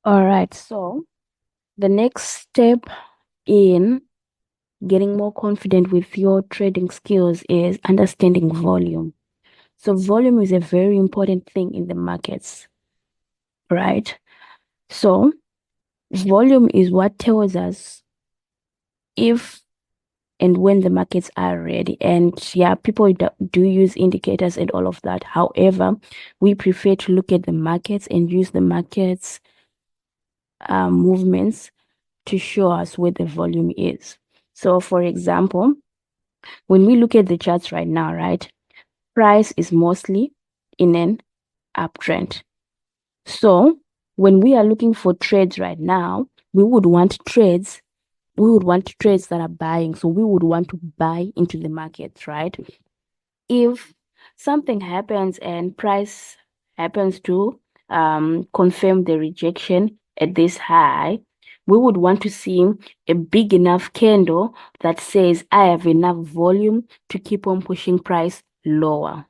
All right, so the next step in getting more confident with your trading skills is understanding volume. So volume is a very important thing in the markets, right? So volume is what tells us if and when the markets are ready. And yeah, people do use indicators and all of that. However, we prefer to look at the markets and use the markets movements to show us where the volume is. So for example, when we look at the charts right now, right, price is mostly in an uptrend. So when we are looking for trades right now, we would want trades that are buying. So we would want to buy into the market, right? If something happens and price happens to confirm the rejection at this high, we would want to see a big enough candle that says I have enough volume to keep on pushing price lower.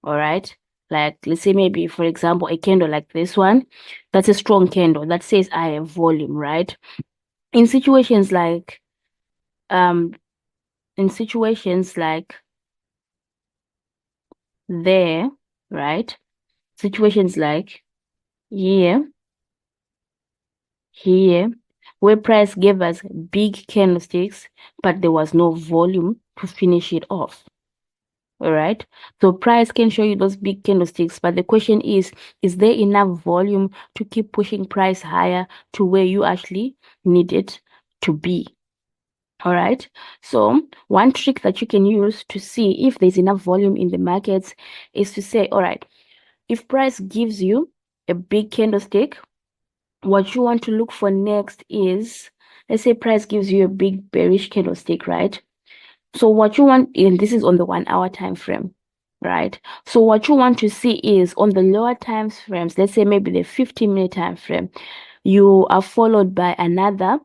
All right. Like, let's say maybe, for example, a candle like this one, that's a strong candle that says I have volume, right? In situations like, um, in situations like there, right? Situations like here, here, where price gave us big candlesticks, but there was no volume to finish it off. All right. So price can show you those big candlesticks, but the question is there enough volume to keep pushing price higher to where you actually need it to be? All right. So one trick that you can use to see if there's enough volume in the markets is to say, all right, if price gives you a big candlestick, what you want to look for next is, let's say price gives you a big bearish candlestick, right? So what you want, and this is on the 1 hour time frame, right? So what you want to see is on the lower time frames, let's say maybe the 15-minute time frame, you are followed by another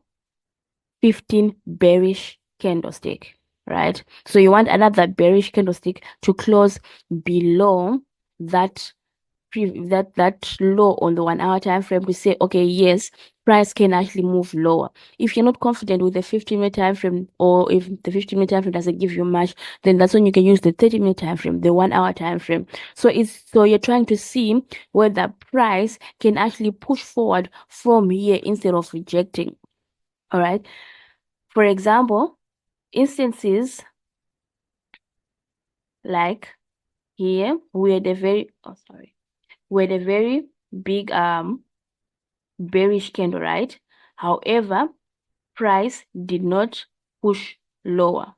15 bearish candlestick, right? So you want another bearish candlestick to close below that that low on the 1 hour time frame to say, okay, yes, price can actually move lower. If you're not confident with the 15-minute time frame, or if the 15-minute time frame doesn't give you much, then that's when you can use the 30-minute time frame, the 1 hour time frame. So you're trying to see whether price can actually push forward from here instead of rejecting. All right. For example, instances like here, we had a very, oh sorry, we had a very big bearish candle, right? However, price did not push lower,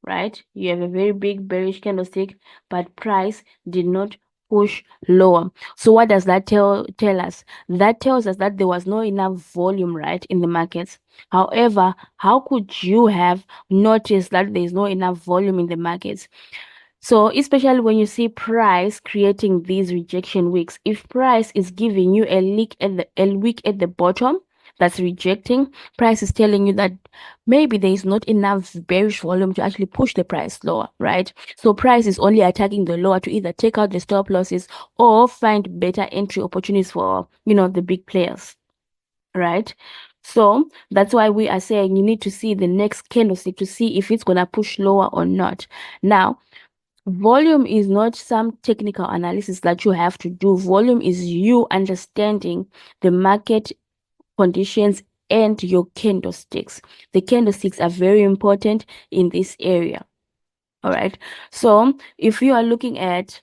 right? You have a very big bearish candlestick, but price did not push lower. So what does that tell us? That tells us that there was not enough volume, right, in the markets. However, how could you have noticed that there's not enough volume in the markets? So especially when you see price creating these rejection wicks, if price is giving you a wick at the bottom that's rejecting, price is telling you that maybe there is not enough bearish volume to actually push the price lower, right? So price is only attacking the lower to either take out the stop losses or find better entry opportunities for, the big players, right? So that's why we are saying you need to see the next candlestick to see if it's gonna push lower or not. Now, volume is not some technical analysis that you have to do. Volume is you understanding the market conditions and your candlesticks. The candlesticks are very important in this area. All right. So if you are looking at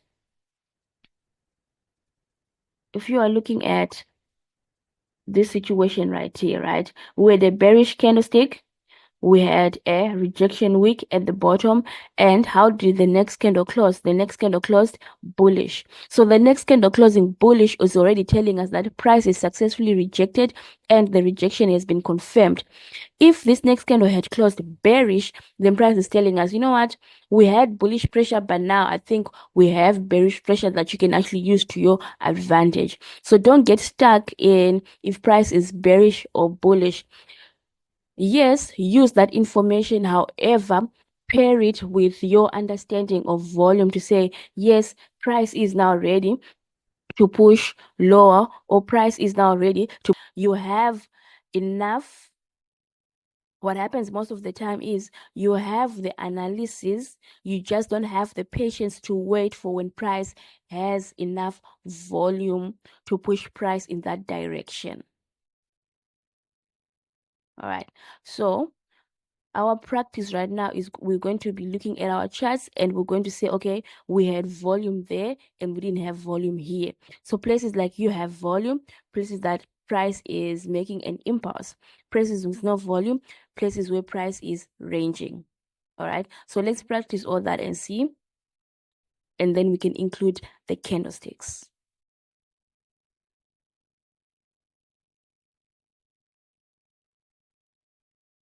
this situation right here, right, where the bearish candlestick, we had a rejection wick at the bottom. And how did the next candle close? The next candle closed bullish. So the next candle closing bullish is already telling us that the price is successfully rejected and the rejection has been confirmed. If this next candle had closed bearish, then price is telling us, you know what, we had bullish pressure, but now I think we have bearish pressure that you can actually use to your advantage. So don't get stuck in if price is bearish or bullish. Yes, use that information. However, pair it with your understanding of volume to say, yes, price is now ready to push lower, or price is now ready to, you have enough. What happens most of the time is you have the analysis, you just don't have the patience to wait for when price has enough volume to push price in that direction. All right, so our practice right now is we're going to be looking at our charts and we're going to say, okay, we had volume there and we didn't have volume here. So places like you have volume, places that price is making an impulse, places with no volume, places where price is ranging. All right, so let's practice all that and see, and then we can include the candlesticks.